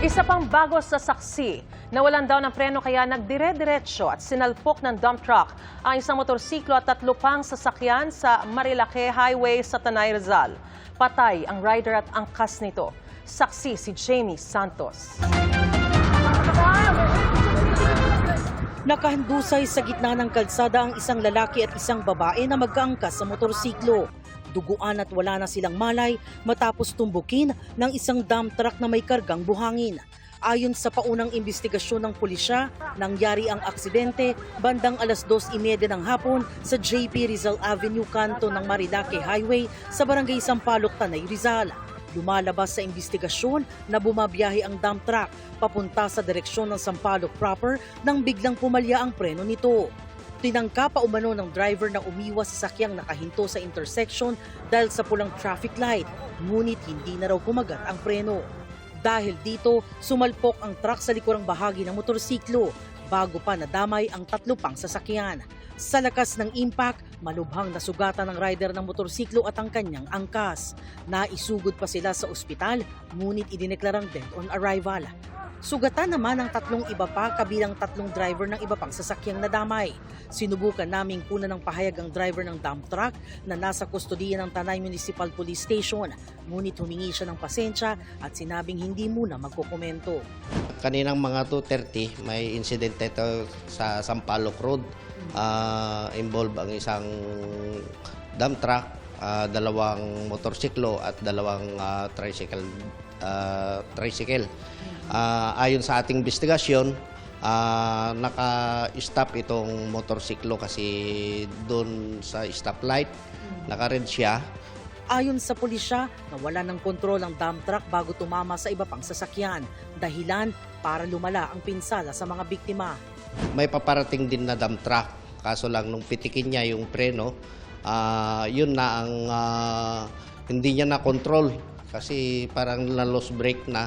Isa pang bago sa saksi, nawalan daw ng preno kaya nagdire-diretso at sinalpok ng dump truck ang isang motorsiklo at 3 pang sasakyan sa Marilake Highway sa Tanay, Rizal. Patay ang rider at angkas nito. Saksi si Jamie Santos. Nakahandusay sa gitna ng kalsada ang isang lalaki at isang babae na magkaangkas sa motorsiklo. Duguan at wala na silang malay matapos tumbukin ng isang dump truck na may kargang buhangin. Ayon sa paunang investigasyon ng pulisya, nangyari ang aksidente bandang alas 2:30 ng hapon sa JP Rizal Avenue kanto ng Marilake Highway sa Barangay Sampaloc, Tanay, Rizal. Lumalabas sa investigasyon na bumabiyahe ang dump truck papunta sa direksyon ng Sampaloc proper nang biglang pumalya ang preno nito. Tinangka pa umano ng driver na umiwas sa sakyang nakahinto sa intersection dahil sa pulang traffic light, ngunit hindi na raw kumagat ang preno. Dahil dito, sumalpok ang truck sa likurang bahagi ng motorsiklo bago pa nadamay ang 3 pang sasakyan. Sa lakas ng impact, malubhang nasugatan ng rider ng motorsiklo at ang kanyang angkas. Naisugod pa sila sa ospital, ngunit idineklarang dead on arrival. Sugatan naman ang 3 iba pa kabilang 3 driver ng iba pang sasakyang nadamay. Sinubukan naming kunan ng pahayag ang driver ng dump truck na nasa kustodiya ng Tanay Municipal Police Station. Ngunit humingi siya ng pasensya at sinabing hindi muna magkokomento. Kaninang mga 2:30 may incident ito sa Sampaloc Road. Involve ang isang dump truck, 2 motorsiklo at 2 tricycle. Ayon sa ating investigasyon, naka-stop itong motorsiklo kasi doon sa stoplight, naka-red siya. Ayon sa pulisya, nawala ng kontrol ang dump truck bago tumama sa iba pang sasakyan. Dahilan para lumala ang pinsala sa mga biktima. May paparating din na dump truck, kaso lang nung pitikin niya yung preno, yun na ang hindi niya na-control kasi parang na-lost brake na.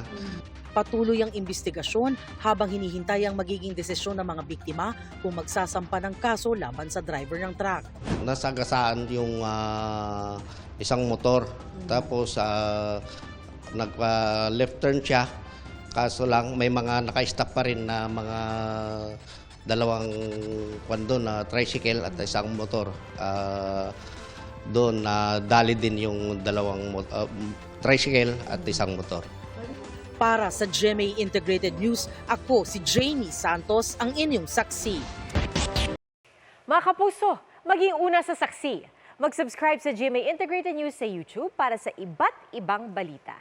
Patuloy ang investigasyon habang hinihintay ang magiging desisyon ng mga biktima kung magsasampa ng kaso laban sa driver ng truck. Nasagasaan yung isang motor, tapos nag-left turn siya, kaso lang may mga naka-stop pa rin na mga 2 na tricycle at isang motor. Doon dali din yung 2 tricycle at isang motor. Para sa GMA Integrated News, ako si Jamie Santos, ang inyong saksi. Mga kapuso, maging una sa saksi. Mag-subscribe sa GMA Integrated News sa YouTube para sa iba't ibang balita.